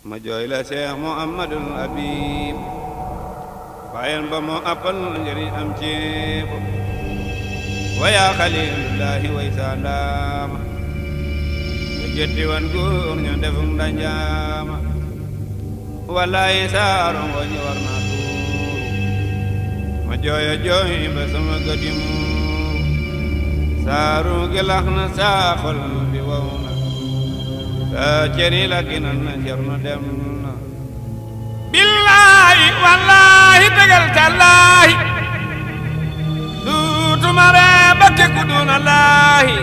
ma jooy la Seex Muhammadul Habib baayam ba moo appal njëriñ am ceeb wa yaa xalilullahi way saandaama nga jetti wan góor ña defum danjaama wallahi saaro ngooñi war naa tuuru ma jooyo jooy ba sama gëdim saaru gi lax na saa xol bi wow na saa ceri la ginan na jar na dem na billaahi wallaahi tegal tallaahi duutuma ree ba tekku duna laahi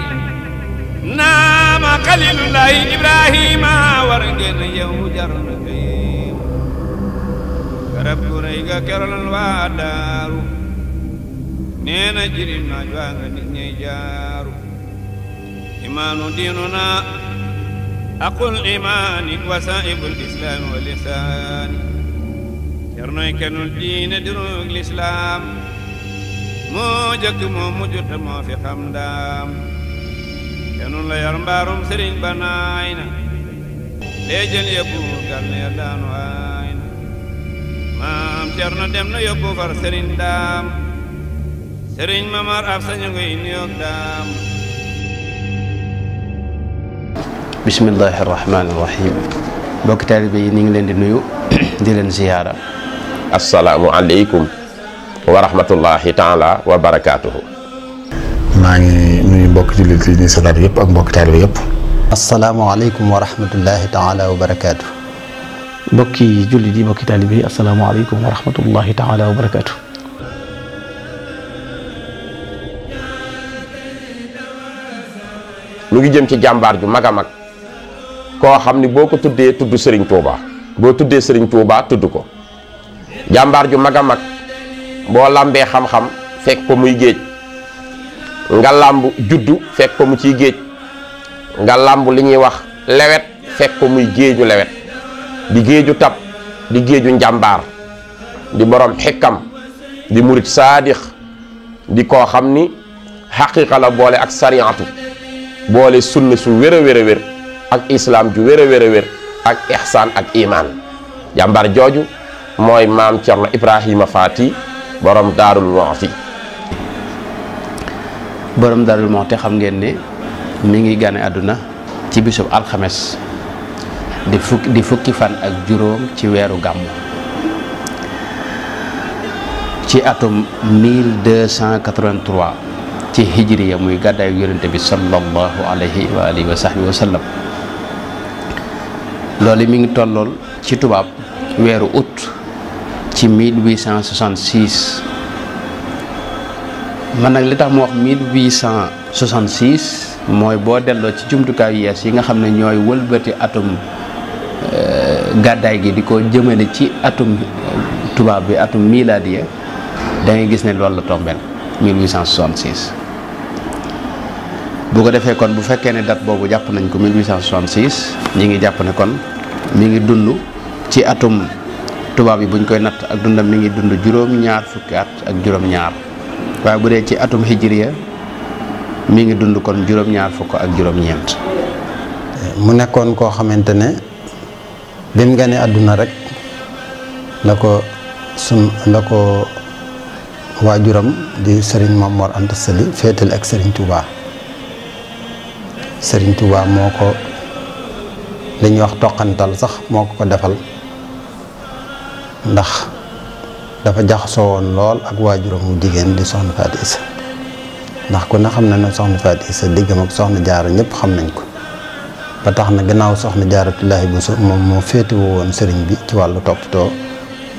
naama xalilullaahi ibrahima war ngeen yow jar na kayim garab gu rëy ga kerolan waa daaru nee na jirim naaj waa nga nit ñey jaaru imaanu diinuna aqul imaani wasaa'ibul islaami wal ihsaani cernoy kenul diine dirug lislaam moo jëkk moo mujj te moo fi xam ndaam kenul la yar mbaarum sëriñ ba naay na lee jël yóbbu gànneer daanu aay na maam cerno dem na yóbbu far sëriñ daam sëriñ mamar ab sañu ngoy nuyoog daam bismillahi rahmaani rahim mbokki taalibe yi ñu ngi leen di nuyu di leen ziyaara. assalaamu aleykum wa rahmatullahi taala wa barakaatuhu. maa ngi nuyu mbokki jullit yi ñuy seetaan yëpp ak mbokki taalibe yëpp. asalaamaaleykum wa rahmatullahi taala wa barakaatu. mbokki jullit yi mbokki taalibe yi asalaamaaleykum wa rahmatullahi taala wa barakaatu. mu ngi jëm ci jàmbaar ju mag a mag koo xam ni boo ko tuddee tudd Serigne Touba boo tuddee Serigne Touba tudd ko jàmbaar ju mag a mag boo làmbee xam-xam fekk ko muy géej nga làmb juddu fekk ko mu ciy géej nga làmb li ñuy wax lewet fekk ko muy géeju lewet di géeju tab di géeju njàmbaar di borom xekkam di murit saadix di koo xam ni xaqiiqa la boole ak sariyaatu boole sunna su wér a wér a wér ak islaam ju wér a wér a wér ak ihsaan ak imaan jàmbaar jooju mooy maam Cerno Ibrahima Faati borom Daarul Muxti. borom Daarul Muxti xam ngeen ne mi ngi gane àdduna ci bisub alxames di fukki fan ak juróom ci weeru gàmmu ci atum 1283 ci hijriya muy gàddaayu yonente bi sallallahu alayhi wa alihi wa sahbihi wa sallam loolu mi ngi tollool ci tubaab weeru août ci 1866 man nag li tax mu wax 1866 mooy boo delloo ci jumtukaay yees yi nga xam ne ñooy wëlbati atum gàddaay gi di ko jëmale ci atum tubaab bi atum miladiya da ngay gis ne loolu la tombeel 1866 bu ko defee kon bu fekkee ne date boobu jàpp nañ ko 1866 ñi ngi jàpp ne kon mi ngi dund ci atum tubaab yi buñ koy natt ak dundam mi ngi dund juróom-ñaar fukki at ak juróom-ñaar waaye bu dee ci atum hijriya mi ngi dund kon juróom-ñaar fukk ak juróom-ñeent. mu nekkoon koo xamante ne bi mu gane àdduna rek la ko waajuram di Serigne Mame Mor Anta Sali féetal ak Serigne Touba. Serigne Touba moo ko li ñuy wax toqantal sax moo ko defal ndax dafa jaxasoo woon lool ak waajuram mu jigéen di soxna Faati Isa ndax ku ne xam na ne soxna Faati Isa diggam ak soxna Jaara ñëpp xam nañ ko ba tax na gannaaw soxna Jaaratullaahi Buso moom moo féetewoo woon sëriñ bi ci wàllu toppatoo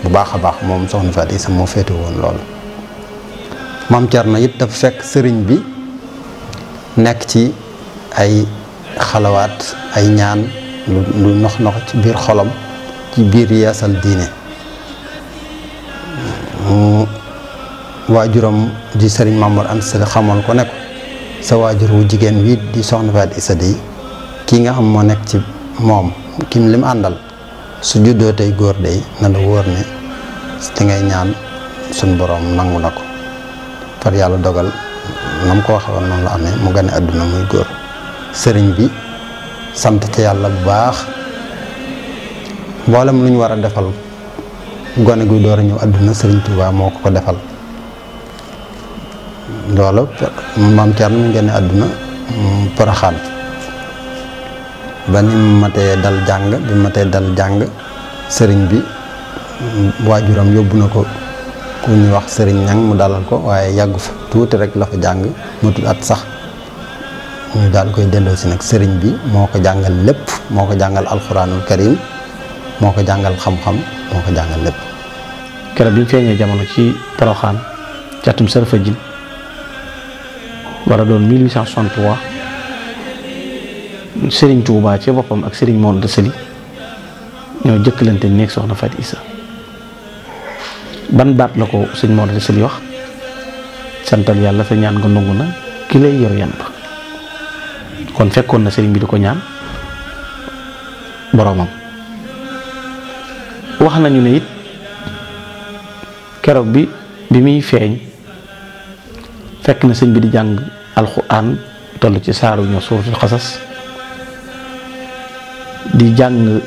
bu baax a baax moom soxna Faati Isa moo féetewoo woon lool. Maam Cerno it dafa fekk sëriñ bi nekk ci ay xalawaat ay ñaan lu nox ci biir xolam ci biir yeesal diine waajuram di sëriñ Mame Mor Anta Sali xamal ko ne ko sa waajur wu jigéen wi di soxna Faati Isa di kii nga xam moo nekk ci moom kim lim àndal su juddoo tey góor day na la wóor ne te ngay ñaan suñ boroom nangu na ko far yàlla dogal nam ko waxe woon noonu la amee mu gane àdduna muy góor sëriñ bi sant ca yàlla bu baax mboolem lu ñu war a defal gone guy door a ñëw àdduna Sëriñ Tuubaa moo ko defal. loolu maam Thierno mu génne àdduna Porokhane ba ni mu matee dal jàng sëriñ bi waajuram yóbbu na ko ku ñuy wax sëriñ ñang mu dalal ko waaye yàggu fa tuuti rek la fa jàng matul at sax ñu daal koy delloo si nag sëriñ bi moo ko jàngal lépp moo ko jàngal alxuraanul karim moo ko jàngal xam-xam moo ko jàngal lépp. keroog bi mu feeñee jamono ci Porokhane ci atum Sarfajil war a doon 1863 Serigne Touba ci boppam ak Serigne Mor de Sali ñoo jëkkalante néeg soxna Faty Issa. ban baat la ko sëñ Mor de Sali wax santal yàlla sa ñaan nga nangu na ki lay yor yan ba kon fekkoon na Serigne bi di ko ñaan boroomam. wax nañu ne it keroog bi muy feeñ fekk na sëñ bi di jàng alxuraan toll ci saaru ñoo suuratul xasas di jàng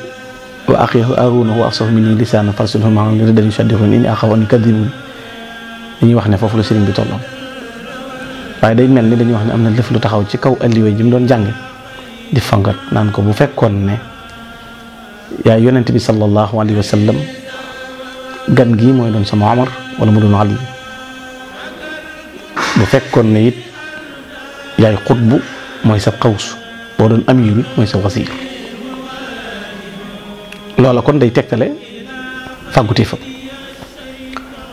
wa axi Haaruna wa afsahu minni lisaanan farsilhu ma'ahum riddan yusaddiquni inni axaafu an yukaddibuun dañuy wax ne foofu la sëriñ bi tolloon waaye day mel ni dañuy wax ne am na lëf lu taxaw ci kaw alliwe ji mu doon jànge di fangat naan ko bu fekkoon ne yaay yonent bi sallallahu alayhi wa sallam gan gii mooy doon sama Omar wala mu doon Ali bu fekkoon ne it yaay xutbu mooy sa xawsu boo doon amiru mooy sa wasiir loola kon day tegtale fàggutee fa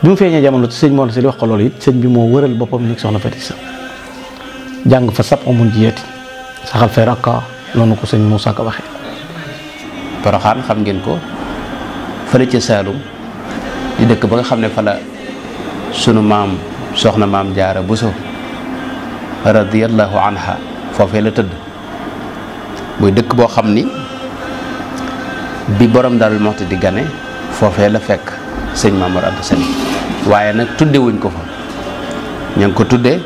bi mu feeñee jamono ci sëñ Mor Sali wax ko loolu it sëñ bi moo wëral boppam nekk soxna Faty Issa jàng fa sab amun jiyeeti saxal fay rakka noonu ko sëñ Moussa Ka waxee. Porokhane xam ngeen ko fële ca Saalum di dëkk ba nga xam ne fa la sunu maam soxna maam Jaara Buso radiyallahu anha foofee la tëdd muy dëkk boo xam ni bi borom Daaru Muxti di gane foofee la fekk sëñ Maam Mor Anta Sali waaye nag tudde wuñ ko fa ña ngi ko tudde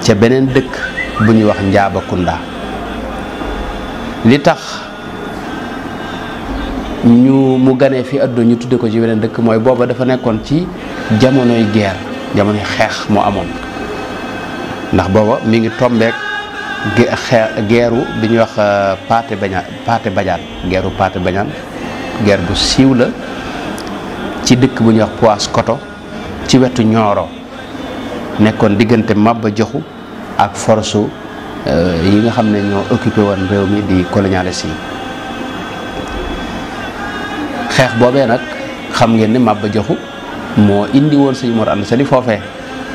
ca beneen dëkk bu ñuy wax Njaabakunda li tax mu ganee fi àdduna ñu tudde ko ci beneen dëkk mooy booba dafa nekkoon ci jamonoy guerre jamonoy xeex moo amoon ndax booba mi ngi tombeek geeru bi ñuy wax Paate Badiane geeru Paate Badiane guerre bu siiw la ci dëkk bu ñuy wax Paoskoto ci wetu Nioro nekkoon diggante Maba Jaxu ak force yi nga xam ne ñoo occupé woon réew mi di colonialiste yi xeex boobee nag xam ngeen ne Maba Jaxu moo indi woon sëñ Mor Anta Sali foofee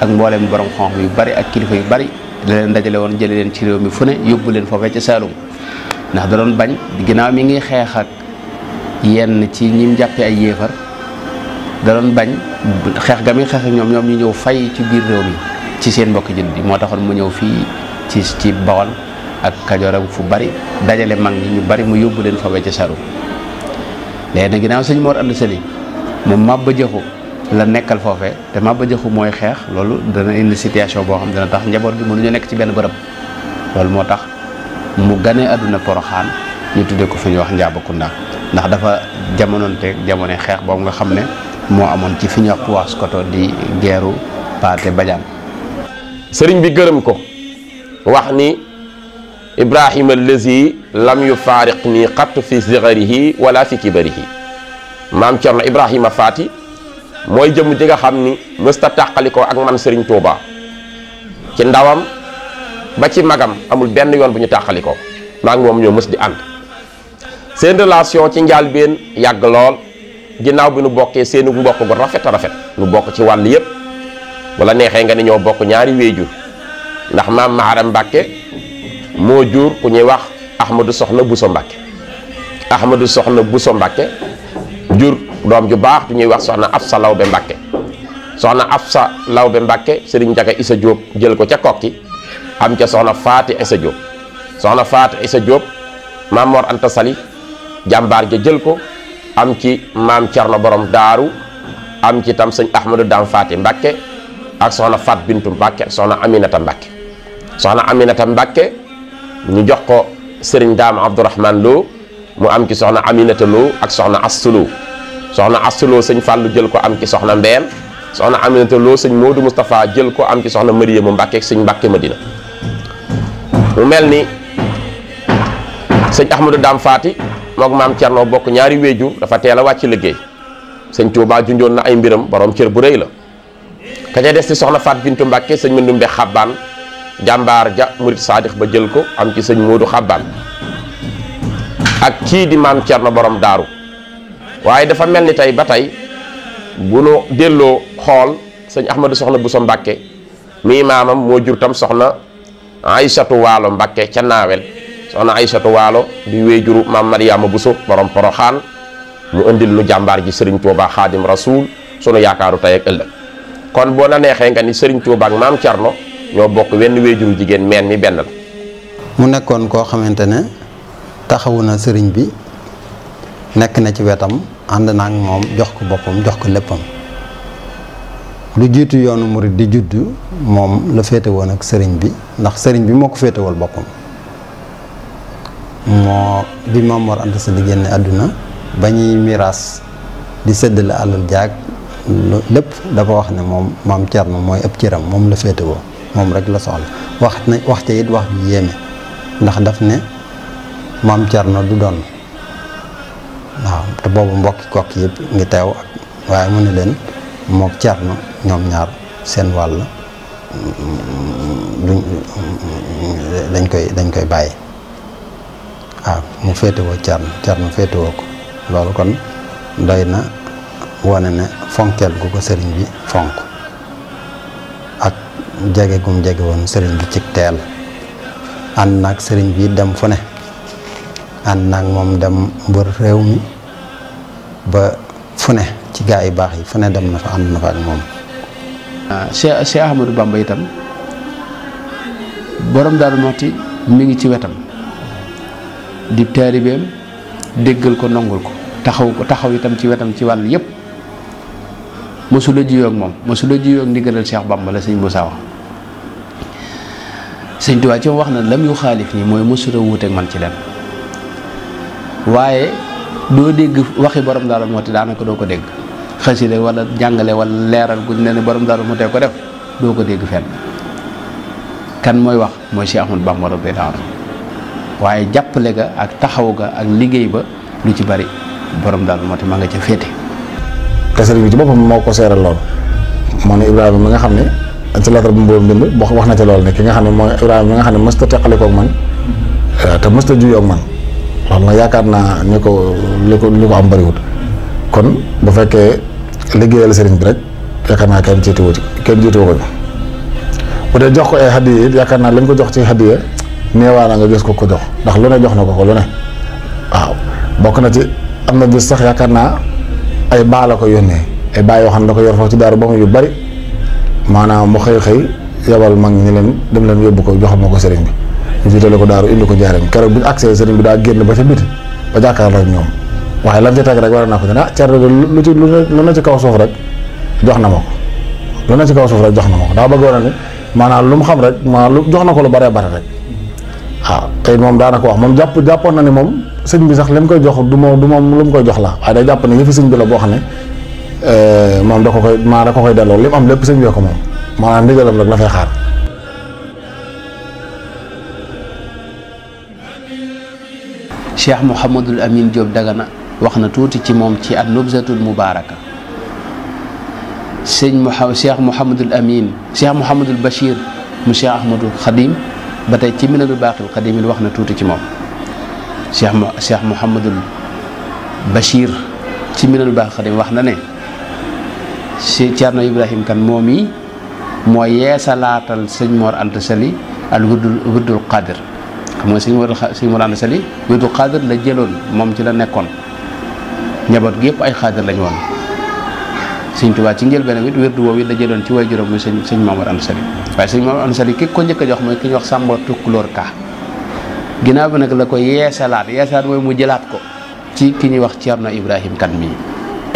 ak mbooleem borom xam-xam yu bari ak kilifa yu bari da leen dajale woon jële leen ci réew mi fu ne yóbbu leen foofee ca Saalum ndax da doon bañ ginnaaw mi ngi xeex ak yenn ci ñim jàppe ay yéefar da doon bañ xeex ga muy xeex ak ñoom ñu ñëw fay ci biir réew mi ci seen mbokki jullit yi moo taxoon mu ñëw fii ci Bawol ak Kajoor ak fu bari dajale mag ñi ñu bari mu yóbbu leen foofee ca Saalum léegi nag ginnaaw sëñ Mor Anta Sali moom Maba Jaxu la nekkal foofee te Maba Jaxu mooy xeex loolu dana indi situation boo xam dana tax njaboot gi mënuñu nekk ci benn bërëb loolu moo tax mu ganee àdduna Porokhane ñu tuddee ko fi ñuy wax Njaabakunda ndax dafa jamonoonte jamono xeex boobu nga xam ne moo amoon ci fi ñuy wax Paoskoto di geeru Paate Badiane. sëriñ bi gërëm ko wax ni Ibrahima allazi lam yufaariq nii xatt fi sigarihi wala fi kibarihi maam Cerno Ibrahima Faty mooy jëmm ji nga xam ni mësta tàqalikoo ak man Serigne Touba ci ndawam ba ci magam amul benn yoon bu ñu tàqalikoo maa ngi moom ñoo mës di ànd seen relation ci njàlbéen yàgg lool ginnaaw bi nu bokkee seenu mbokk gu rafet a rafet nu bokk ci wàll yépp wala neexee nga ni ñoo bokk ñaari wéejur ndax maam Maaram Mbàkke moo jur ku ñuy wax Ahmadou Soxna Bousso Mbàkke Ahmadou Soxna Bousso Mbàkke jur doom ju baax du ñuy wax soxna Afsa Lawbe Mbàkke soxna Afsa Lawbe Mbàkke Sëriñ Njaga Isa Jóob jël ko ca kokki am ca soxna Faati Isa Jóob soxna Faati Isa Jóob maam Mor Anta Sali jàmbaar ja jël ko am ci maam Cerno Borom Daaru am ci tam sëñ Ahmadou Dam Faati Mbàkke ak soxna Fat Bintu Mbàkke soxna Aminata Mbàkke soxna Aminata Mbàkke ñu jox ko Sëriñ Daam Abdourahman Lo mu am ci soxna Aminata Lo ak soxna Astou Lo soxna Astou Lo sëñ Fallou jël ko am ci soxna Mbeen soxna Aminata Lo sëñ Modou Moustapha jël ko am ci soxna Mariama Mbàkke ak sëñ Mbàkke Madina mu mel ni sëñ Ahmadou Dame Faty mook maam Cerno bokk ñaari wéejur dafa teel a wàcc liggéey sëñ Touba junjoon na ay mbiram borom cër bu rëy la ka ca des ci soxna Faat Bintu Mbàkke sëñ Mandumbe Xabbaan jàmbaar ja murit saadix ba jël ko am ci sëñ Moodu Xabbaan ak kii di maam Cerno borom daaru waaye dafa mel ni tey ba tey bu nu delloo xool sëñ Ahmadou soxna Bousso Mbàkke mii maamam moo jur tam soxna Aysatu Waalo Mbàkke ca naawel soxna Aysatu Waalo di wéejuru maam Mariama Bousso borom Poroxaan mu indil nu jàmbaar ji Serigne Touba Xaadim Rasuul sunu yaakaaru tey ak ëllëg kon boo na neexee nga ni Serigne Touba ak maam Cerno ñoo bokk wenn wéejuru jigéen meen mi benn la. mu nekkoon koo xamante ne taxawu na sëriñ bi nekk na ci wetam ànd na ak moom jox ko boppam jox ko léppam lu jiitu yoonu murit di juddu moom la féete woon ak sëriñ bi ndax sëriñ bi moo ko féetewal boppam moo bi Maam Mor Anta Sali génne àdduna ba ñuy miraas di séddale alal jaag lépp dafa wax ne moom maam Cerno mooy ëpp cëram moom la féetewoo moom rek la soxla wax ca it wax ju yéeme ndax daf ne maam Cerno du doon waaw te boobu mbokki kokki yëpp ngi teew waaye mu ne leen mook Cerno ñoom ñaar seen wàll dañ koy bàyyi waaw mu féetewoo Cerno féetewoo ko loolu kon doy na wane ne fonkeel gu ko sëriñ bi fonk ak jege gum jege woon sëriñ bi ci teel ànd naag sëriñ bi dem fu ne ànd naag moom dem mbër réew mi ba fu ne ci gaa yi baax yi fu ne dem na fa ànd na fa ak moom. Cheikh Ahmadou Bamba itam borom Daaru Muxti mi ngi ci wetam di taalibeem déggal ko nongul ko taxaw itam ci wetam ci wàll yépp mosula jiyoo ak moom mosula jiyoo ak ndigalal Cheikh Bamba la sëñ Moussa wax sëñ Tuubaa ci wax na lam yu xaalif nii mooy mosula wuuteeg man ci leen waaye doo dégg waxi borom Daaru Muxti daanaka doo ko dégg xasida wala jàngale wala leeral guñ ne borom Daaru Muxti ko def doo ko dégg fenn kan mooy wax mooy Cheikh Ahmadou Bamba radiyallaahu anhu waaye jàppale ga ak taxaw ga ak liggéey ba lu ci bari borom Daaru Muxti ma nga ca féete. te sëriñ bi ci boppam moo ko seeral lool moo ne Ibrahima mi nga xam ne ci lettre bu mu bind wax na ci lool ne ki nga xam ne mooy Ibrahima mi nga xam ne mësta teqale koog man te mësta juyoo ak man loolu nag yaakaar naa ni ko li ko am bëriwut kon bu fekkee liggéeyal sëriñ bi rek yaakaar naa kenn jiituwu ko bu dee jox ko ay hadiya it yaakaar naa lañ ko jox ci hadiya neewaa na nga gis ko jox ndax lu ne jox na ko lu ne waaw bokk na ci am na bis sax yaakaar naa ay baa la ko yónnee ay baa yoo xam ne da ko yor foofu ci daaru ba mu yu bari maanaam mu xëy yabal mag ñi leen dem leen yóbbu ko joxal ma ko sëriñ bi ñu jiitale ko daaru indi ko njaareem keroog bi ñu agsee sëriñ bi daa génn ba ca biti ba jàkkaarloo ak ñoom waaye lan ci teg rek war naa ko ne Cerno lu na ci kaw suuf rek jox na ma ko lu na ci kaw suuf rek jox na ma ko daa bëgg woon ne maanaam lu mu xam rek maanaam jox na ko lu bare bare rek waaw tey moom daanaka wax moom jàppoon na ni moom sëñ bi sax li mu koy jox du moom lu mu koy jox la waaye day jàpp ne yëfi sëñ bi la boo xam ne moom da ko koy delloo li mu am lépp sëñ bi ko moom maanaam ndigalam rek la fay xaar. Cheikh Mouhamadul Amin Diop Dagana wax na tuuti ci moom ci an-Nubzatul Mubaaraka Cheikh Mouhamadul Amin Cheikh Mouhamadul Bachir mu Cheikh Ahmadul Khadim ba tey ci Minanul Baaqil Qadim wax na tuuti ci moom Cheikh Mouhamadul Bachir ci Minanul Baaqil Qadim wax na ne Cerno Ibrahim Kan moom yi moo yeesalaatal sëñ Mor Anta Sali al wirdul qadir xam nga sëñ Mor Anta Sali wirdul qadir la jëloon moom ci la nekkoon njaboot gi yëpp ay xaadir lañ woon sëñ Tuubaa ci njëlbéenam it wirdu woowu it la jëloon ci way juróom muy sëñ Mor Anta Sali waaye sëñ Mor Anta Sali ki ko njëkk a jox mooy ki ñuy wax Sàmba Tukulóor Ka ginnaaw bi nag la ko yeesalaat mooy mu jëlaat ko ci ki ñuy wax Cerno Ibrahim Kan mii.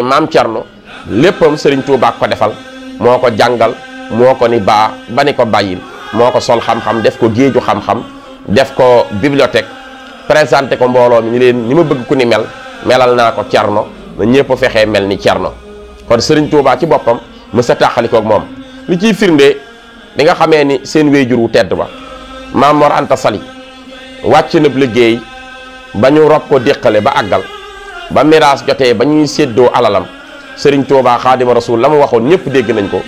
maam Cerno léppam Serigne Touba ko defal moo ko jàngal moo ko ni ba ni ko bàyyil moo ko sol xam-xam def ko géeju xam-xam def ko bibliothèque présenté ko mbooloo mi ni leen ni ma bëgg ku ni mel melal naa ko Cerno na ñëpp fexee mel ni Cerno. kon Sëriñ Tuubaa ci boppam mës a tàqalikoog moom li ciy firnde di nga xamee ni seen wéyjur wu tedd ba Maam Mor Anta Sali wàcc na liggéey ba ñu rob ko déqale ba àggal ba miraas jotee ba ñuy séddoo alalam Sëriñ Tuubaa Xaadimu Rasuul la mu waxoon ñëpp dégg nañ ko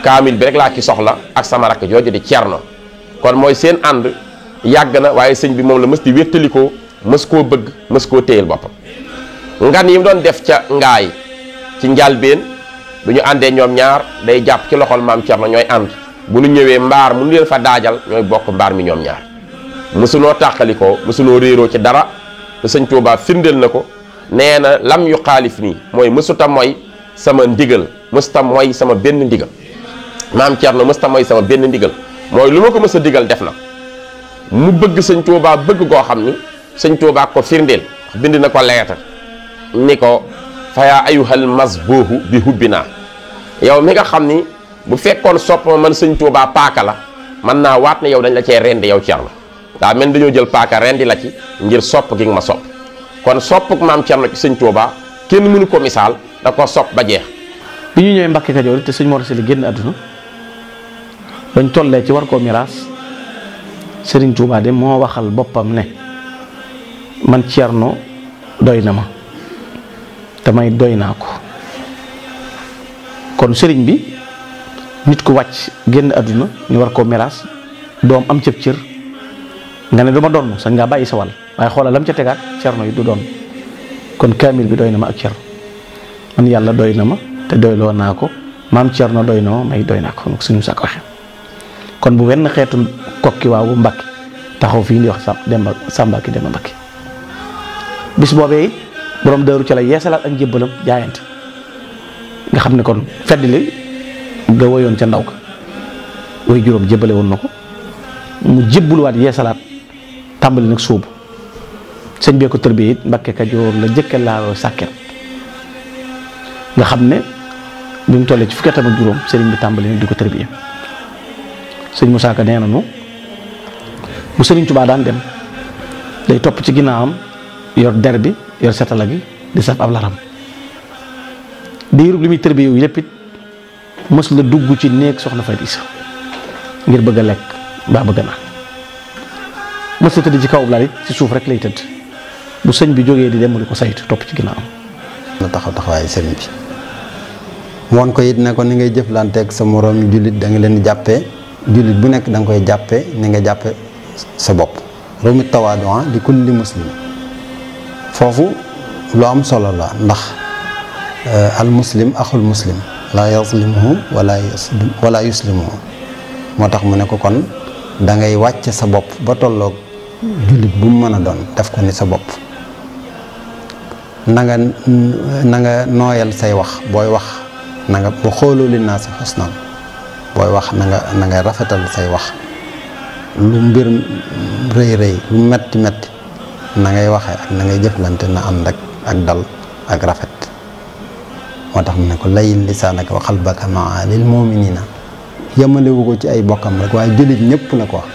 kaamil bi rek laa ci soxla ak sama rakk jooju di Cerno. kon mooy seen ànd yàgg na waaye sëñ bi moom la mës di wéttalikoo mës koo bëgg mës koo téyel boppam. ngan yi mu doon def ca ngaay ci njalbeen bu ñu àndee ñoom ñaar day jàpp ci loxol maam Cerno ñooy ànd bu ñu ñëwee mbaar mu leen fa daajal ñooy bokk mbaar mi ñoom ñaar mësunoo tàqalikoo mësunoo réeroo ci dara te sëñ Tuubaa firndeel na ko nee na lam yu xaalif nii mooy mësuta mooy sama ndigal mësuta mooy sama benn ndigal maam Cerno mësuta mooy sama benn ndigal mooy lu ma ko mës a digal def na mu bëgg sëñ Tuubaa bëgg goo xam ni sëñ Tuubaa ko firndeel bind na ko leetar ni ko fayaa ayuhal masbuuhu bi hubbinaa yow mi nga xam ni bu fekkoon sopp ma man sëñ Tuubaa paaka la mën naa waat ne yow dañ la cee rendi yow Cerno daa mel dañoo jël paaka rendi la ci ngir sopp gi nga ma sopp kon soppuk maam Cerno ci sëñ Tuubaa kenn mënu ko misaal da ko sopp ba jeex. bi ñu ñëwee Mbàkke Kajoor te sëñ Mor Sali génn àdduna bañ tollee ci war koo miraas Sëriñ Tuubaa de moo waxal boppam ne man Cerno doy na ma te may doy naa ko kon sëriñ bi nit ku wàcc génn àdduna ñu war koo miraas doom am cëb cër nga ne du ma doon sañ ngaa bàyyi sa wàll waaye xoolal lam ca tegaat Cerno yi du doon kon kaamil bi doy na ma ak Cerno man yàlla doy na ma te doyloo naa ko maam Cerno doy na ma may doy naa ko suñu sàkk waxe kon bu wenn xeetu kokki waawu Mbàkke taxaw fii di wax Sàmba ki Demba Mbàkke bis boobee it borom Daaru ca la yeesalaat ak njébbalam jaayante nga xam ne kon fedd li nga woyoon ca ndaw ka way juróom jébbale woon na ko mu jébbuluwaat yeesalaat tàmbali nag suubu sëñ bee ko tërbiyee it Mbàkke Kajoor la jëkke laaloo sàkket nga xam ne bi mu tollee ci fukki atam ak juróom sëriñ bi tàmbali nag di ko tërbiyee sëñ Musaa Ka nee nañu bu Sëriñ Tuubaa daan dem day topp ci ginnaawam yor der bi yor setala gi di saf ab laram diirub li muy tërbi yow yépp it mës la dugg ci néeg soxna Faty Issa ngir bëgg a lekk mbaa bëgg a naan mës la tëdd ci kaw lal it ci suuf rek lay tëdd bu sëñ bi jógee di dem mu di ko saytu topp ci ginnaawam. na taxaw taxawaayu sëriñ bi woon ko it ne ko ni ngay jëflanteeg sa moroomi jullit da nga leen di jàppee jullit bu nekk da nga koy jàppee ni nga jàppe sa bopp romi tawaadua li kulli muslim foofu lu am solo la ndax al muslim axul muslim la yazlimuhu wala yuslimuhu moo tax mu ne ko kon da ngay wàcce sa bopp ba tolloog jullit bu mu mën a doon def ko ni sa bopp na nga nooyal say wax booy wax na nga ba xooloo li naa si xusnal booy wax na nga rafetal say wax lu mbir rëy rëy lu metti metti na ngay waxee ak na ngay jëflante na ànd ak dal ak rafet moo tax mu ne ko layyin lisaanaka wa qalbaka maa lil mu'minina yemalewu ko ci ay bokkam rek waaye jullit ñëpp la ko wax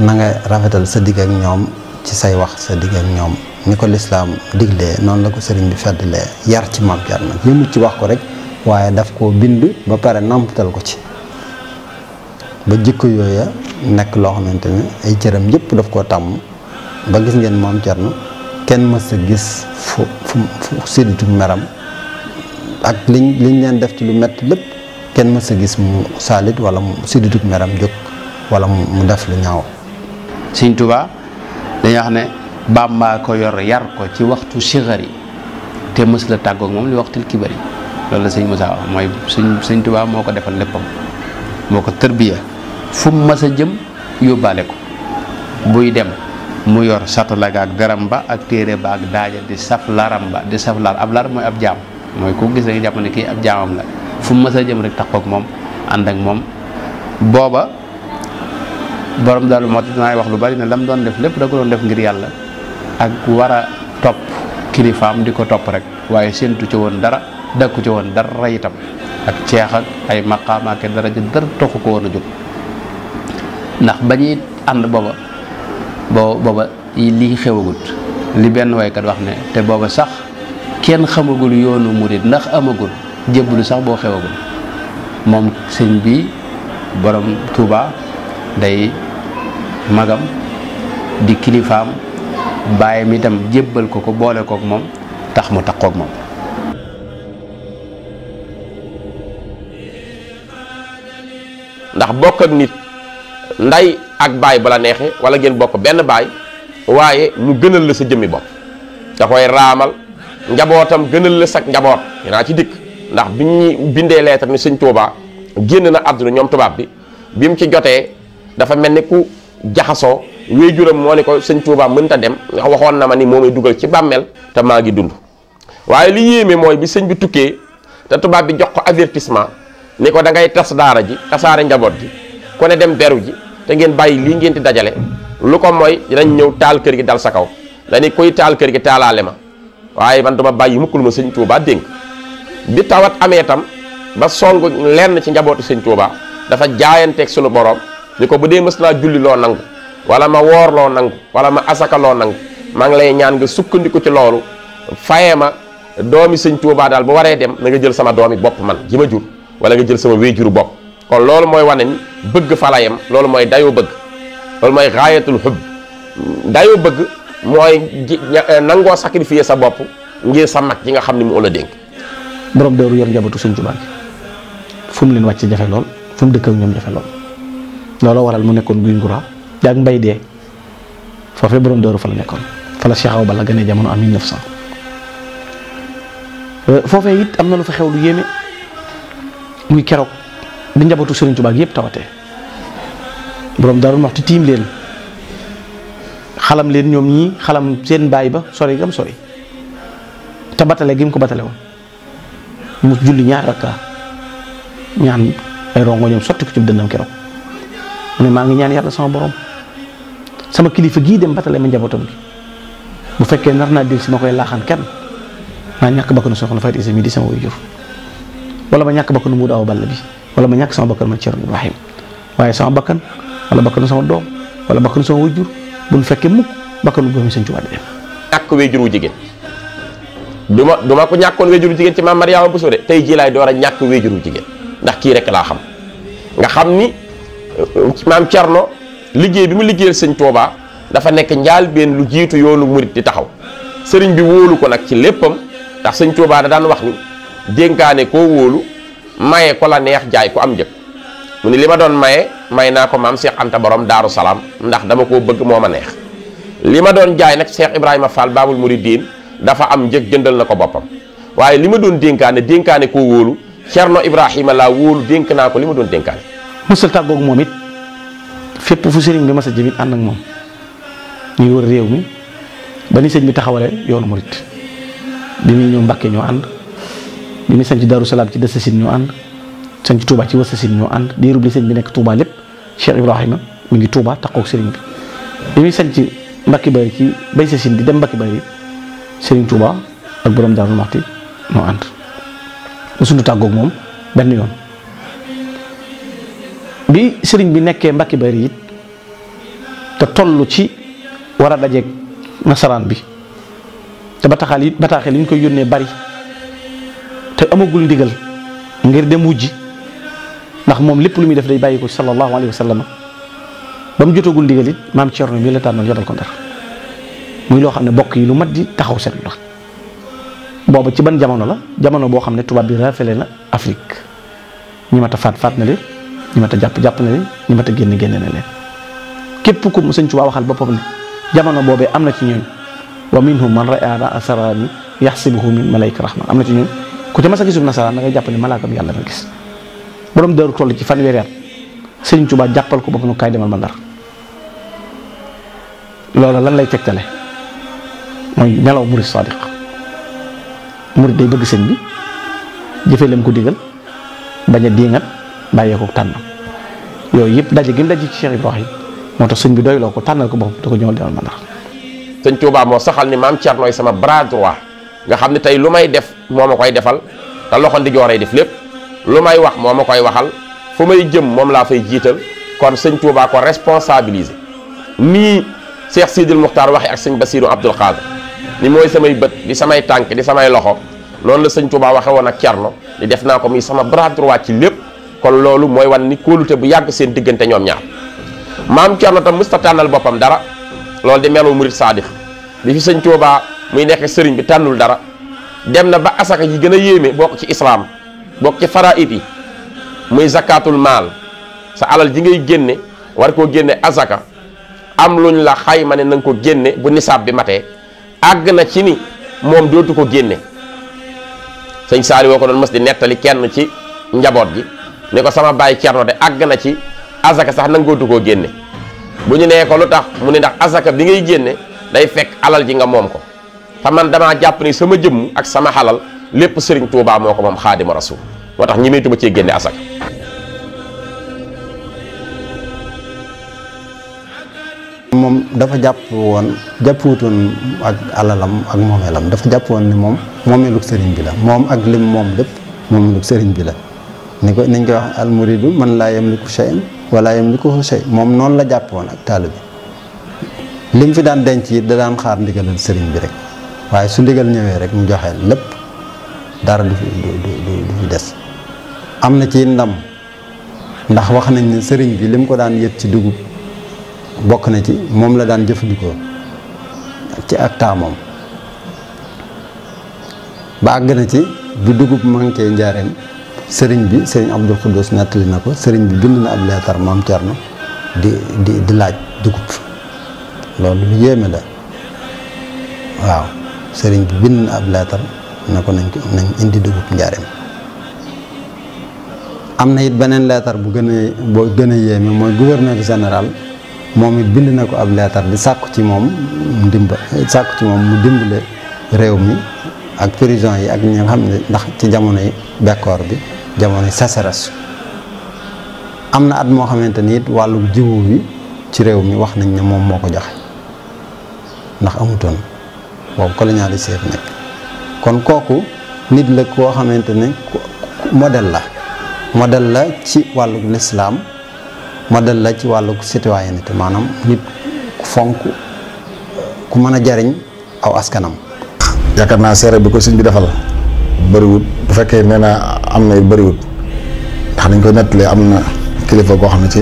na nga rafetal sa digg ak ñoom ci say wax sa digg ak ñoom ni ko lislaam diglee noonu la ko sëriñ bi feddalee yar ci Maam Cerno nag yëmut ci wax ko rek waaye daf koo bind ba pare nampatal ko ci ba jikko yooya nekk loo xamante ne ay cëram yëpp daf koo tàmm ba gis ngeen Maam Cerno kenn mës a gis fu sédditu meram ak liñ leen def ci lu metti lépp kenn mës a gis mu saalit wala mu sédditu meram jóg wala mu def lu ñaaw. Sëñ Tuubaa dañuy wax ne Bàmbaa ko yor yar ko ci waxtu sigari te mës la tàggoog moom li waxtul kibari loolu la sëñ Musaa wax mooy sëñ Tuubaa moo ko defal léppam moo ko tërbiya fu mu mës a jëm yóbbaale ko buy dem mu yor satala ga ak garam ba ak téere ba ak daaja di saf laram ba di saf lar ab lar mooy ab jaam mooy ku gis rek jàpp ne kii ab jaamam la fu mu mës a jëm rek taxaw ak moom ànd ak moom booba borom daal moo tax dinaay wax lu bari ne lam doon def lépp da ko doon def ngir yàlla ak war a topp kilifaam di ko topp rek waaye séentu ci woon dara dakku ci woon dara itam ak ceex ak ay maqaam ak dara ji dara toxu ko woon a jóg ndax ba ñuy ànd booba booba lii xewagut li benn waykat wax ne te booba sax kenn xamagul yoonu murit ndax amagul jébbalu sax boo xewagul moom sëñ bi borom Touba day magam di kilifaam bàyyam itam jébbal ko boole kook moom tax mu takkook moom. ndax bokk ak nit nday ak baay bala neexee wala ngeen bokk benn baay waaye mu gënal la sa jëmmi bopp da koy raamal njabootam gënal la sa njaboot dinaa ci dikk ndax bi ñu bindee lettre ni sëñ Touba génn na àdduna ñoom tubaab bi mu ci jotee dafa mel ni ku jaxasoo wéejuram moo ni ko sëñ Touba mënta dem nga waxoon na ma ni moo may dugal ci bàmmeel te maa ngi dund waaye li yéeme mooy bi sëñ bi tukkee te tubaab bi jox ko avertissement ni ko da ngay tas daara ji tasaare njaboot ji ku ne dem beru ji te ngeen bàyyi lii ngeen di dajale lu ko mooy dinañ ñëw taal kër gi dal sa kaw dañuy koy taal kër gi taalaale ma waaye man duma bàyyi mukk lu ma sëñ Touba dénk bi tawat amee tam ba song lenn ci njabootu sëñ Touba dafa jaayanteeg sunu borom ni ko bu dee mës naa julli loo nangu wala ma woor loo nangu wala ma asaka loo nangu maa ngi lay ñaan nga sukkandiku ci loolu fayee ma doomi sëñ Touba daal bu waree dem na nga jël sama doomi bopp man ji ma jur wala nga jël sama wéejuru bopp kon loolu mooy wane ni bëgg falayam loolu mooy dayoo bëgg loolu mooy xaayatul xub dayoo bëgg mooy nangoo sacrifier sa bopp ngir sa mag ji nga xam ni mu la dénk. borom Daaru yor njabootu sëñ Tuubaa gi fu mu leen wàcc jafe lool fu mu dëkk ak ñoom jafe lool looloo waral mu nekkoon guy ngura jaag mbay dee foofee borom Daaru fa la nekkoon fa la Cheikh Awa Balla gane jamono en 1900 foofee it am na lu fa xew lu yéeme muy keroog bi njabootu Sëriñ Tuubaa gi yëpp tawatee borom Daaru Muxti tiim leen xalam leen ñoom ñii xalam seen baay ba sori gam sori te batale gi mu ko batale woon mu julli ñaar rakka ñaan ay rongo ñoom sotti ko ci dënnam keroog mu ne maa ngi ñaan yàlla sama borom sama kilifa gii dem batale ma njabootam gi bu fekkee nar naa dégg si ma koy laaxaan kenn maa ñàkk bakkanu soxna Faty Issa mi di sama waajur wala ma ñàkk bakkanu Muudu Awa Balla bi wala ma ñàkk sama bakkan ma Cerno Ibrahim waaye sama bakkan wala bakkanu sama doom wala bakkanu sama waajur bu ñu fekkee mukk bakkanu doomi Sëñ Tuubaa di dem. ñàkk waajur wu jigéen duma ko ñàkkoon waajur wu jigéen ci maam Mariama Bousso de tey jii laay door a ñàkk waajur wu jigéen ndax kii rek laa xam nga xam ni maam Cerno liggéey bi mu liggéeyal Sëñ Tuubaa dafa nekk njaal benn lu jiitu yoonu murit di taxaw sëriñ bi wóolu ko nag ci léppam ndax Sëñ Tuubaa da daan wax ni dénkaane koo wóolu maye ko la neex jaay ko am njëg mu ni li ma doon may naa ko maam Cheikh Anta borom Daaru Salaam ndax dama koo bëgg moo ma neex li ma doon jaay nag Cheikh Ibrahima Fall Baabul Muridiin dafa am njëg jëndal na ko boppam waaye li ma doon dénkaane koo wóolu Cerno Ibrahima laa wóolu dénk naa ko li ma doon dénkaane. mësul tàggoog moom it fépp fu sëriñ bi mas a jëm it ànd ak moom ñuy wër réew mi ba ni sëñ bi taxawale yoonu murit bi muy ñëw Mbàkke ñoo ànd bi muy sañ ci Daaru Salaam ci Dësësin ñoo ànd sañ ci Touba ci Wasasin ñoo ànd diirub li sëñ bi nekk Touba lépp Cheikh Ibrahima mi ngi Touba taxaw sëriñ bi bi muy sañ ci Mbàkke Bari ci bay Sasin di dem Mbàkke Bari sëriñ Touba ak borom Daaru Muxti ñoo ànd mosuñu tàggoog moom benn yoon bi sëriñ bi nekkee Mbàkke Bari it te toll ci war a dajeeg nasaraan bi te bataaxal yi ñu koy yónnee bari te amagul ndigal ngir dem wujji ndax moom lépp lu muy def day bàyyi ko sallallahu alayhi wa sallam ba mu jotagul ndigal it maam Cerno mi la tànnal yotal ko Ndar muy loo xam ne bokk yi lu mat di taxaw seetlu la booba ci ban jamono la jamono boo xam ne tubaab bi rafele na Afrique ñi mat a faat na leen ñi mat a jàpp na leen ñi mat a génne na leen képp ku Sëñ Tuubaa waxal boppam ne jamono boobee am na ci ñooñ wa minhum man ra'a asrani yaxsibuhu min malayka rahman am na ci ñooñ ku ca mas a gisul nasaraan da ngay jàpp ne malaakam yàlla nga gis borom Daaru toll ci fanweeri at Sëñ Tuubaa jàppal ko boppam kaay demal ma Ndar loola lan lay tegtale mooy melaw murid sadiq murid day bëgg sëñ bi jëfee lam ko digal bañ a diingat bàyyee ko tànn yooyu yëpp daje gi mu daje ci Cheikh Ibrahim moo tax sëñ bi doyloo ko tànnal ko boppam da ko ñëwal demal ma Ndar. Sëñ Tuubaa moo saxal ni maam Cerno sama bras droit nga xam ne tey lu may def moo ma koy defal te loxo ndijooray def lépp lu may wax moo ma koy waxal fu may jëm moom laa fay jiital kon Sëñ Tuubaa ko responsabiliser nii Cheikh Sidil Muxtaar waxe ak sëñ Basiru Abdul Xaadir ni mooy samay bët di samay tànk di samay loxo noonu la sëñ Tuubaa waxe woon ak Cerno di def naa ko muy sama bras droit ci lépp. kon loolu mooy wan ni kóolute bu yàgg seen diggante ñoom ñaar maam Cerno tam musta tànnal boppam dara loolu di melu murit saadix bi fi sëñ Tuubaa muy nekk sëriñ bi tànnul dara dem na ba asaka yi gën a yéeme bokk ci islaam bokk ci faraid yi muy zakatul maal sa alal ji ngay génne war koo génne asaka am luñ la xayma ne na nga ko génne bu nisaab bi matee àgg na ci ni moom dootu ko génne sëñ Saali woo ko doon mës di nettali kenn ci njaboot gi ne ko sama baay Cerno de àgg na ci asaka sax nangootu koo génne bu ñu nee ko lu tax mu ne ndax asaka bi ngay génne day fekk alal ji nga moom ko te man damaa jàpp ni sama jëmm ak sama xalal lépp Sëriñ Tuubaa moo ko moom Xaadimu Rasuul moo tax ñimeetuma cee génne asaka moom dafa jàppuwutoon ak alalam ak moomeelam dafa jàpp woon ni moom moomeelug sëriñ bi la moom ak lim moom lépp moomeelug sëriñ bi la ni ko nañ koy wax almuridu man laa yamliku shay'an wala yamlikuhu shay moom noonu la jàpp woon ak taalibe bi lim fi daan denc it da daan xaar ndigalal sëriñ bi rek waaye su ndigal ñëwee rek mu joxe lépp dara du fi des am na ci ndam ndax wax nañ ne sëriñ bi lim ko daan yët ci dugub bokk na ci moom la daan jëfandikoo ci ak taamoom ba àgg na ci bu dugub manqué njaareem sëriñ Abdul Xuddus nettali na ko sëriñ bi bind na ab leetar maam Cerno di laaj dugub loolu lu yéeme la waaw sëriñ bi bind na ab leetar na ko nañ indi dugub njaareem am na it beneen leetar bu gën a yéeme mooy gouverneur général moom it bind na ko ab leetar di sàkku ci moom mu dimbale réew mi ak prison yi ak ñi nga xam ne ndax ci jamonoy bekkoor bi jamonoy sécheresse am na at moo xamante ni it wàllu jiwu bi ci réew mi wax nañ ne moom moo ko joxe ndax amutoon boobu colonialiste nekk kon kooku nit la koo xamante ne modèle la ci wàllu lislaam modèle la ci wàllu citoyenneté maanaam nit ku fonk ku mën a jariñ aw askanam. yaakaar naa seere bi ko sëñ bi defal bëriwut bu fekkee nee na am na bëriwut ndax dañ koy nettalee am na kilifa goo xam ne ci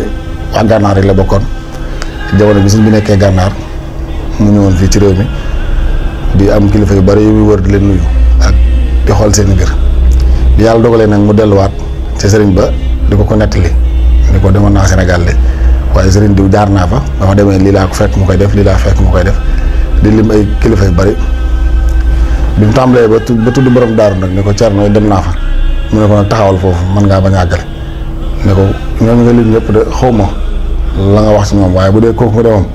waa gànnaar yi la bokkoon jamono bi sëñ bi nekkee gànnaar mu ñëwoon fii ci réew mi di am kilifa yu bëri yu wër di leen nuyu ak di xool seen mbir bi yàlla dogalee nag mu delluwaat ci sëriñ ba di ko nettali ni ko demoon naa Sénégal de waaye sëriñ diw jaar naa fa ba ma demee lii laa ko fekk mu koy def lii laa fekk mu koy def di lim ay kilifa yu bëri bi mu tàmbalee ba tudd borom daaru nag ni ko Cerno dem naa fa mu ne ko nag taxawal foofu mën ngaa bañ a àggale ne ko ñooñu nga lim ñëpp de xaw ma la nga wax ci moom waaye bu dee kooku nga de moom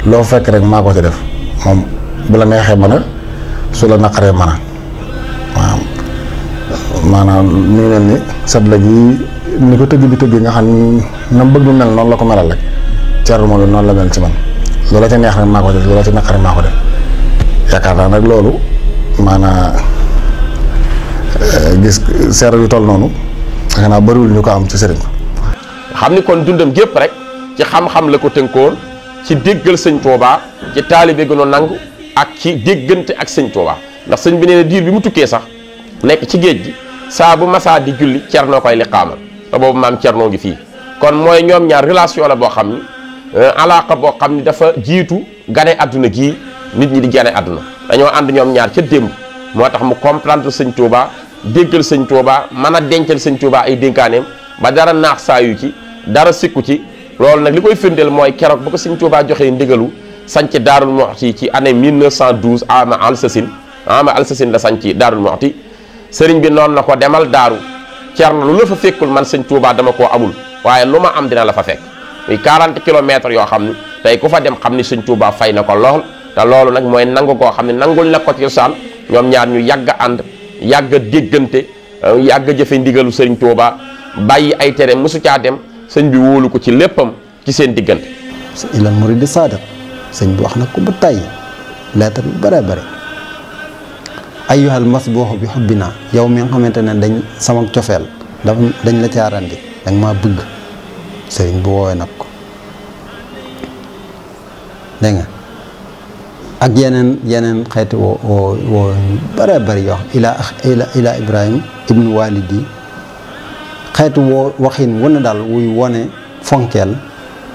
loo fekk rek maa ko ci def moom bu la neexee mën a su la naqaree mën a maanaam mi ngi mel ni sat la gi ni ko tëgg bi tëgg nga xam na bëgg lu mel noonu la ko melal rek Cerno moom noonu la mel ci man loola ca neex rek maa ko def loola ca naqaree maa ko def yaakaar naa nag loolu maanaam gis seere yu toll noonu xanaa bëriwul ñu ko am ci sëriñ xam ni kon dundam gépp rek ci xam-xam la ko tënkoon ci déggal sëñ Tuubaa ci taalibe gën a nangu ak ci déggante ak sëñ Tuubaa ndax sëñ bi nee na diir bi mu tukkee sax nekk ci géej gi saa bu masaa di julli Cerno koy liqaamal te boobu maam Cerno ngi fii kon mooy ñoom ñaar relation la boo xam ni alaaka boo xam ni dafa jiitu gane àdduna gii nit ñi di gane àdduna dañoo ànd ñoom ñaar ca démb moo tax mu comprendre sëñ Tuubaa déggal sëñ Tuubaa mën a dencal sëñ Tuubaa ay dénkaaneem ba dara naax saayu ci dara sikku ci loolu nag li koy firndeel mooy keroog ba ko sëñ Tuubaa joxee ndigalu sanc Daarul Muxti ci année 1912 ama alsasin la sanc Daarul Muxti sëriñ bi noonu na ko demal daaru Cerno lu la fa fekkul man sëñ Tuubaa dama koo amul waaye lu ma am dina la fa fekk muy 40 kilomètres yoo xam ni tey ku fa dem xam ni sëñ Tuubaa fay na ko lool te loolu nag mooy nangu koo xam ne nangul na ko ci saan ñoom ñaar ñu yàgg a ànd yàgg a déggante yàgg a jëfe ndigalu sëriñ Tuubaa bàyyi ay tere mosu caa dem sëñ bi wóolu ko ci léppam ci seen diggante. ilal muridi saadiq sëñ bi wax na ko ba tàyyi lettre yu bare bare ayyuhal masbuuxu bi xubbinaa yow mi nga xamante ne dañ sama cofeel dañ la caarandi dañ maa bëgg sëriñ bu woowee nag ko dégg nga ak yeneen xeeti woo bare bari yoo xam ila Ibrahim ibnu walidi xeetu woo waxin wu ne daal wuy wone fonkeel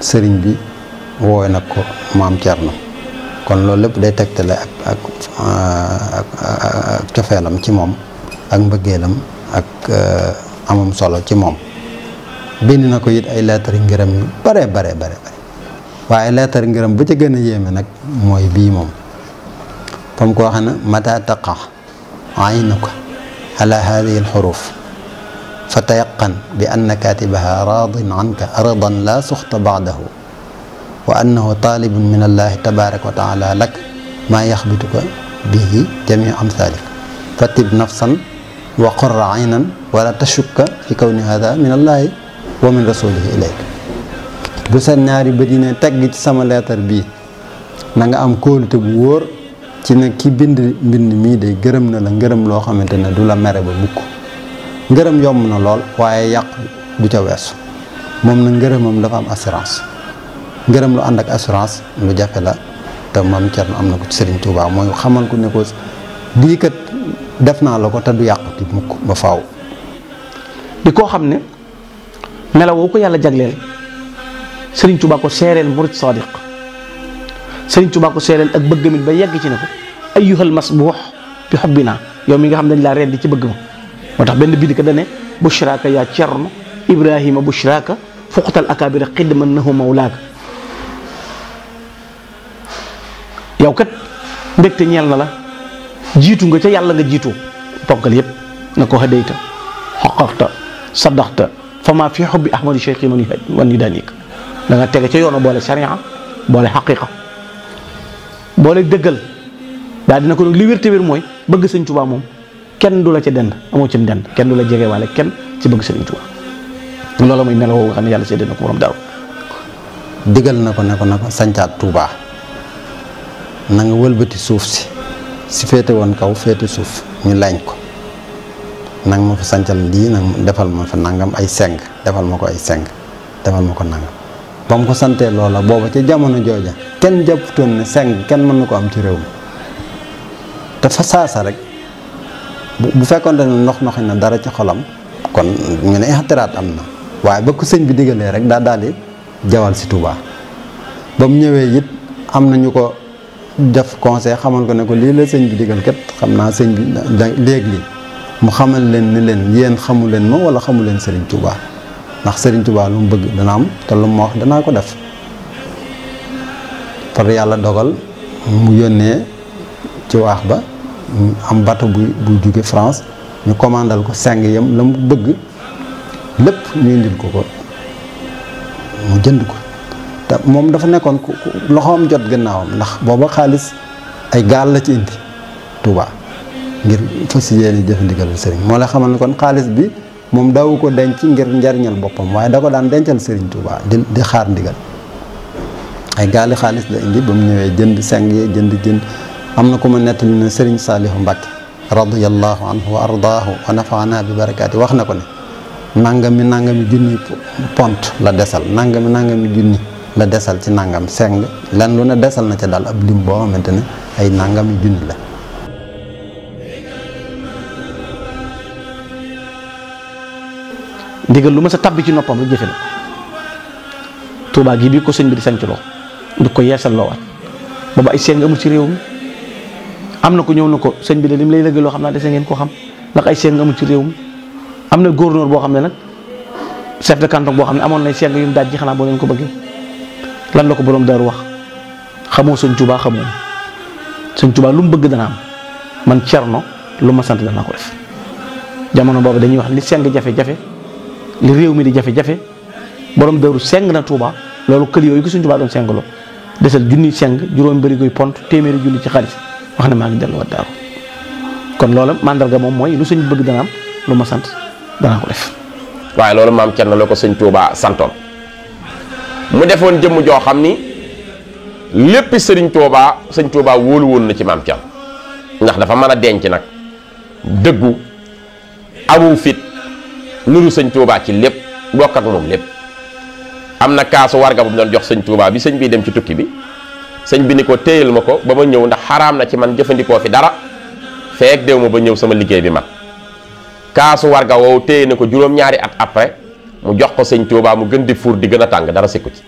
sëriñ bi woowe nag ko maam Cerno kon loolu lépp day tegtale ak cofeelam ci moom ak mbëggeelam ak amam solo ci moom. bind na ko it ay lettre ngërëm yu bare waaye lettre ngërëm ba ca gën a yéeme nag mooy bii moom fam ko waxee na mata taqa aynuka ala hadihi alxuruf fa tayaqan bi anna katibaha radin anka ridan la suxta baadahu wa annahu talibun min allahi tabaraka wa taala lak maa yaxbituka bihi jamiu amthalik fatib nafsan wa qurra aynan wala tashukka fi kawni hada min allahi wa min rasulihi ilayk bu sa ñaari bët yi ne tegg ci sama leetar bii na nga am kóolute bu wóor ci ne ki mbind mii de gërëm na la ngërëm loo xamante ne du la mere ba mukk ngërëm yomb na lool waaye yàq du ca weesu moom na ngërëmam dafa am assurance ngërëm lu ànd ak assurance lu jafe la te Maam Cerno am na ko ci Sëriñ Tuubaa mooy xamal ko ne ko lii kat def naa la ko te du yàquti mukk ba faaw. di koo xam ne melaw woo ko yàlla jagleel Sëriñ Tuubaa ko seereel murid sadiq Sëriñ Tuubaa ko seereel ak bëggamit ba yegg ci ne ko ayyuhal masbuux bi xubbinaa yow mi nga xam dañ laa rendi ci bëgg ma moo tax benn bind ka dane bushraaka yaa Cerno Ibrahima bushraaka fuqtal akaabira xidman nahu mawlaaka yow kat mbégte ñeel na la jiitu nga ca yàlla nga jiitoo ponkal yépp na ko hadayta xaqaqta saddaxta fama fi xubbi ahmadi cheikh man yu daanik da nga tege ca yoonu boole sharia boole xaqiqa boole dëggal daal dina ko nag li wér te wér mooy bëgg sëñ Tuubaa moom kenn du la ca dend amoo ci dend kenn du la jege waale kenn ci bëgg sëriñ Tuubaa loolu mooy melo woo nga xam ne yàlla séddee na ko borom daaru digal na ko sancaat Tuubaa na nga wëlbati suuf si féete woon kaw féete suuf ñu lañ ko nang ma fa sancal lii nag defal ma fa nangam ay seng defal ma ko ay seng defal ma ko nangam ba mu ko santee loola booba ca jamono jooja kenn jàpputoon ne seng kenn mën na ko am ci réew mi te fa saasa rek bu fekkoon ne noxi na dara ci xolam kon ñu ne ixtiraat am na waaye ba ko sëñ bi digalee rek daa daal di jawal si Touba ba mu ñëwee it am na ñu ko def conseil xamal ko ne ko lii la sëñ bi digal kat xam naa sëñ bi léegi mu xamal leen ni leen yéen xamu leen ma wala xamu leen Serigne Touba ndax Serigne Touba lu mu bëgg dana am te lu mu wax danaa ko def par yàlla dogal mu yónnee ci waax ba am bateau bu jóge France ñu commandal ko seng yam la mu bëgg lépp ñu indil ko mu jënd ko te moom dafa nekkoon ku loxoom jot gannaawam ndax booba xaalis ay gaal la ci indi Touba ngir fas yéene jëfandigal sëriñ moo la xamal ne kon xaalis bi moom daawu ko denc ngir njariñal boppam waaye da ko daan dencal sëriñ Touba di xaar ndigal ay gaali xaalis la indi ba mu ñëwee jënd seng yi jënd am na ku ma nettali ne sëriñ Saalihu Mbàkke radiyallahu anhu wa ardaahu wa nafaana bi barakaati wax na ko ne nangami junni pont la desal nangami junni la desal ci nangam seng lan lu ne desal na ca daal ab lim boo xamante ne ay nangami junni la. ndigal lu ma sa tabbi ci noppam rek jëfe la Touba gi bi ko sëñ bi di sanc loo du ko yeesal loo waat booba ay seng amul ci réew mi am na ko ñëw na ko sëñ bi de lim lay lëgg loo xam naa dese ngeen koo xam ndax ay seng amul ci réew mi am na gouverneur boo xam ne nag chef de canton boo xam ne amoon nañ seng yu mu daaj ji xanaa boo leen ko bëggee lan la ko borom daaru wax xamoo sëñ Touba xamoo sëñ Touba lu mu bëgg dana am man Cerno lu ma sant danaa ko def jamono boobu dañuy wax li seng jafe-jafe li réew mi di jafe-jafe borom daaru seng na Touba loolu kël yooyu ko sëñ Touba doon sengloo desal junni seng juróomi bëri koy pont téeméeri junni ci xaalis wax ne maa ngi delluwaat daaru kon loolu mandarga moom mooy lu sëñ bëgg dana am lu ma sant danaa ko def. waaye loolu maam Cerno la ko sëñ Touba santoon mu defoon jëmm joo xam ni lépp sëñ Touba wóolu woon na ci maam Cerno ndax dafa mën a denc nag dëggu amu fit nuru sëñ Touba ci lépp bokk ak moom lépp am na kaasu warga bu mu doon jox sëñ Touba bi sëñ bi dem ci tukki bi sëñ bi ni ko téyel ma ko ba ma ñëw ndax xaraam na ci man jëfandikoo fi dara feek déw ma ba ñëw sama liggéey bi mat kaasu warga woowu téye na ko juróom-ñaari at après mu jox ko sëñ Tuubaa mu gën di fuur di gën a tàng dara sikku ci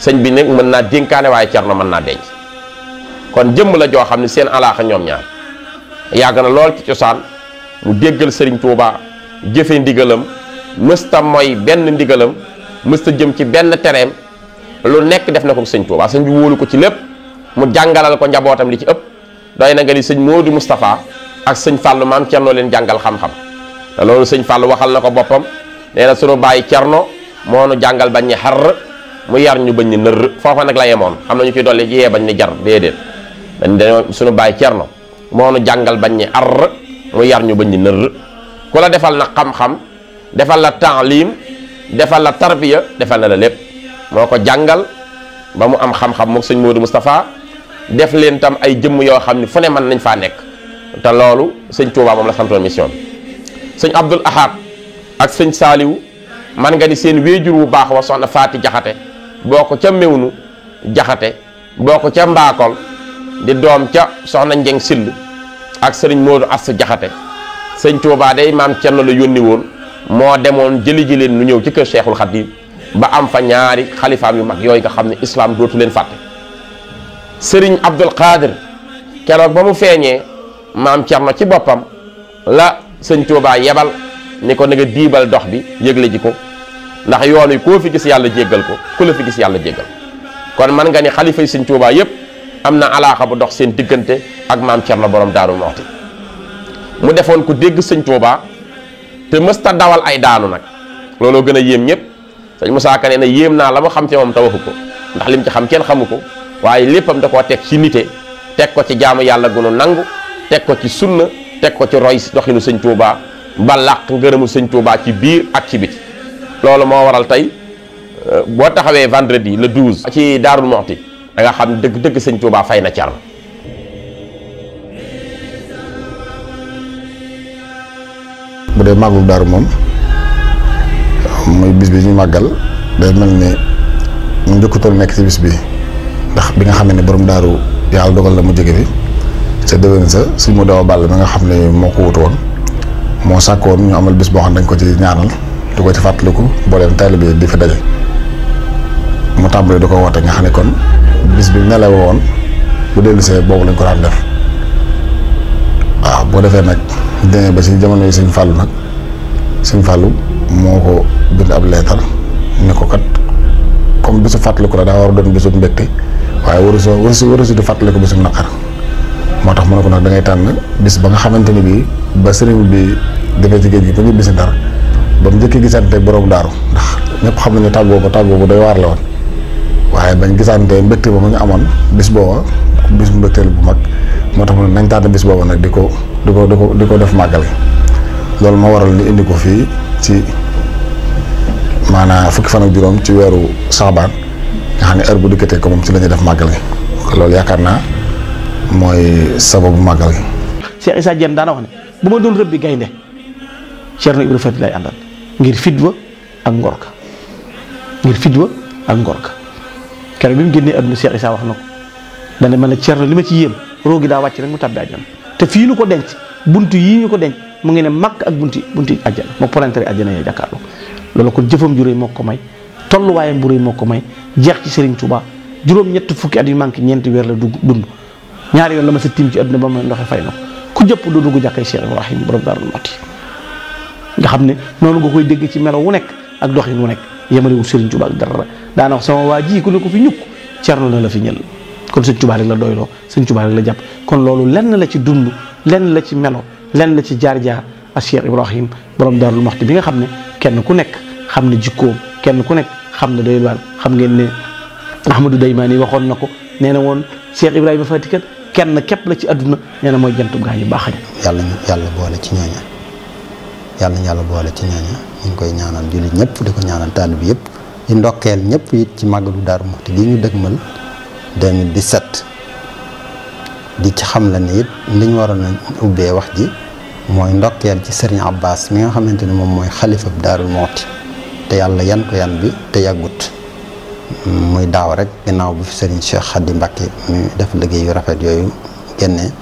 sëñ bi nag mën naa dénkaane waaye Cerno mën naa denc kon jëmm la joo xam ne seen alaaxa ñoom ñaar yàgg na lool ci cosaan mu déggal sëriñ Tuubaa jëfe ndigalam mësta mooy benn ndigalam mësta jëm ci benn tereem lu nekk def na ko sëñ Tuubaa sëñ bi wóolu ko ci lépp mu jàngalal ko njabootam li ci ëpp doy na nga ni sëñ Moodu Moustapha ak sëñ Fàllu maam Cerno leen jàngal xam-xam te loolu sëñ Fàllu waxal na ko boppam nee na sunu bàyyi Cerno moo nu jàngal bañ ni xar mu yar ñu bañ ni nër foofa nag la yemoon am na ñu ciy dolli yee bañ ni jar déedéet dañoo sunu bàyyi Cerno moo nu jàngal bañ ni ar mu yar ñu bañ ni nër ku la defal na xam-xam defal la taalim defal la tarbiya defal na la lépp moo ko jàngal ba mu am xam-xam mook sëñ Moodu Moustapha def leen tam ay jëmm yoo xam ne fu ne mën nañ faa nekk te loolu sëñ Tuubaa moom la santoon mission bi sëñ Abdul Ahad ak sëñ Saaliwu man nga ni seen wéejur wu baax wa soxna Faati Jaxate boo ko ca Mewnu Jaxate boo ko ca Mbaakol di doom ca soxna Njeng Sill ak sëriñ Moodu Astu Jaxate sëñ Tuubaa day maam Cerno la yónni woon moo demoon jëli ji leen nu ñëw ci kër Cheikhul Khadim ba am fa ñaari xalifaam yu mag yooyu nga xam ne islam dootu leen fàtte sëriñ Abdul Qadir keroog ba mu feeñee maam Cerno ci boppam la sëñ Tuubaa yebal ni ko na nga diibal dox bi yëgle ji ko ndax yoon wi koo fi gis yàlla jéggal ko ku la fi gis yàlla jéggal kon man nga ni xalifa yi sëñ Tuubaa yépp am na alaaxa bu dox seen diggante ak maam Cerno borom Daaru Muxti mu defoon ku dégg sëñ Tuubaa te mësta dawal ay daanu nag looloo gën a yéem ñëpp sëñ Musaa Ka nee na yéem naa la mu xam ci moom te waxu ko ndax lim ci xam kenn xamu ko waaye léppam da koo teg ci nite teg ko ci jaamu yàlla gunu nangu teg ko ci sunna teg ko ci roy doxinu sëñ Tuubaa ba làq ngërëmu sëñ Tuubaa ci biir ak ci biti loolu moo waral tey boo taxawee vendredi le 12 ci Daarul Muxti da nga xam dëgg dëgg sëñ Tuubaa fay na Cerno bu dee màggul daaru moom muy bis bi ñu màggal day mel ni mu njëkkutoon nekk ci bis bi ndax bi nga xam ne borom daaru yàlla dogal la mu jóge fi ca déwén sa suñ mu daw bàll mi nga xam ne moo ko wutu woon moo sàkkoon ñu amal bis boo xam ne dañ ko ci ñaanal du ko ci fàttaliku booleen taalibe bi di fi daje mu tàmbali di ko woote nga xam ne kon bis bi nelaw woon bu dellusee boobu lañ ko daan def waaw boo defee nag demee ba si jamono yi sëñ Fàllu nag sëñ Fàllu moo ko bind ab leetar ni ko kat comme bisu fàttaliku la daa war a doon bisu mbégte waaye waru si di fàttaliku bisu naqar moo tax mu ne ko nag da ngay tànn bis ba nga xamante ni bii ba sëriñ bi defee ci géej gi ba ñu bisi Ndar ba mu njëkkee gisante borom daaru ndax ñëpp xam nañu tàggoo bu doy waar la woon waaye bañ gisante mbégte ba mu ñu amoon bis booba bis bu mbégteel bu mag moo tax mu ne nañ tànn bis booba nag di ko def màggal loolu moo waral ñu indi ko fii ci maanaam fukki fan ak juróom ci weeru Saxbaan nga xam ne heure bu dikkatee ko moom ci la ñuy def màggal gi loolu yaakaar naa mooy sababu màggal gi. Cheikh Issa Diène daana wax ne bu ma doon rëbbi gaynde Cerno Ibra Faty lay àndal ngir fitwa ak ngorka keroog bi mu génnee àdduna Cheikh Issa wax na ko dana mën a Cerno li ma ci yéem roogi daa wàcc rek mu tàbbi àjjana te fii ñu ko denc buntu yii ñu ko denc mu ngi ne màkk ak bunti àjjana moo polentere àjjana yee jàkkaarloo loolu kon jëfam ju réy moo ko may tolluwaayam bu réy moo ko may jeex ci Serigne Touba juróom-ñett fukki at yu manqué ñeenti weer la dund ñaari yoon la ma sa tiim ci àdduna ba ma ndoxe fay na ko ku jëpp du dugg jàkkay Cheikh Ibrahim borom Daarul Muxti nga xam ne noonu nga koy dégg ci melo wu nekk ak doxin wu nekk yemalewul Serigne Touba ak dara daana wax sama waa ji ku ne ko fi ñukk Cerno na la fi ñël kon Sëñ Touba rek la doyloo Sëñ Touba rek la jàpp kon loolu lenn la ci dund lenn la ci melo lenn la ci jaar-jaar ak Cheikh Ibrahim borom Daarul Muxti bi nga xam ne kenn ku nekk xam ne jikkoom kenn ku nekk xam ne doy waar xam ngeen ne Ahmadou Daymaani waxoon na ko nee na woon Cheikh Ibrahima Faty kat kenn képp la ci àdduna nee na mooy jantub gaa yu baax ñi. yàlla boole ci ñooña yàlla boole ci ñooña ñu ngi koy ñaanal jullit ñëpp di ko ñaanal taalib bi yëpp di ndokkeel ñëpp it ci màggalu Daaru Muxti gi ñu dëgmal 2017 di ci xam la ne it li ñu waroon a ubbee wax ji mooy ndokkeel ci Serigne Abbas mi nga xamante ne moom mooy xalifa Daaru Muxti te yàlla yan ko yan bi te yàggut muy daaw rek ginnaaw bu fi sëriñ Cheikh Khady Mbacké mi def liggéey yu rafet yooyu génne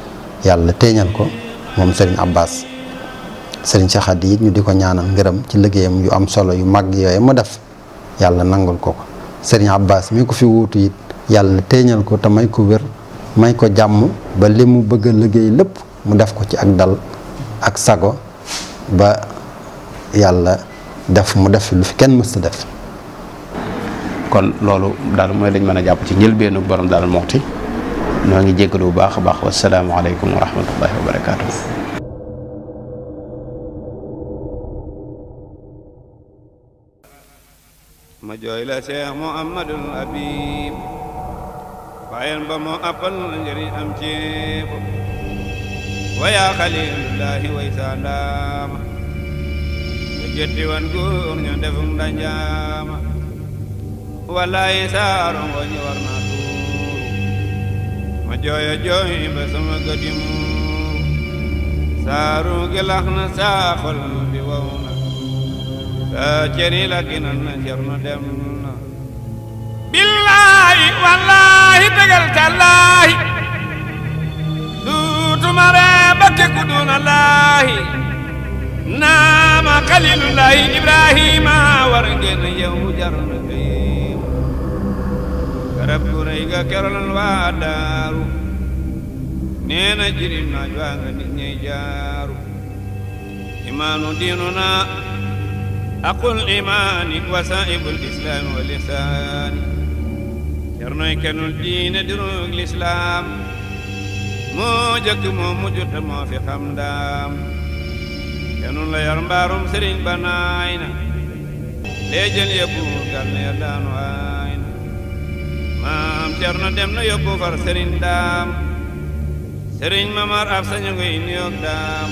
yàlla téeñal ko moom sëriñ Abbas sëriñ Cheikh Khady it ñu di ko ñaanal ngërëm ci liggéeyam yu am solo yu mag yooyu mu def yàlla nangul ko sëriñ Abbas mi ko fi wuutu it yàlla téeñal ko te may ko wér may ko jàmm ba li mu bëgg a liggéey lépp mu def ko ci ak dal ak sago ba yàlla def mu def lu fi kenn mësta def. kon loolu daal mooy lañ mën a jàpp ci njëlbeenu borom Daaru Muxti noo ngi jéggalu bu baax a baax wasalaamaaleykum wa rahmatullahi wa barakaatu. ma jooy la Cheikh Mouhamadul Habib bàyyeen ba moo appal njëriñ am ceebo waya xalilullahi way sandaama te jetti wan góor ña defum danjaama wallahi saaro ngoñi war naa tuuru ma jooya jooy ba sama gëdi muuru saaru gi lax na saa xol bi wow na saa ceri la ginan na Cerno dem na billaahi wallaahi tegal tallaahi duutuma ree bakke ku duna laahi naama xalilullahi Ibrahima war ngeen yow jar na kay garab gu rëy ga kerolan waa daaru nee na jirim naaj waa nga nit ñey jaaru imaanu diinuna aqul imaani wasaa'ibul islaami wal ihsaani Cernoy kenul diine dirug lislaam moo jëkk moo mujj te moo fi xam ndaam kenul la yor mbaarum sëriñ ba naay na lee jël yóbbu gal ne daanu aay na maam Cerno dem na yóbbu far sëriñ daam sëriñ Mamar ab sañu ngoy niyoog daam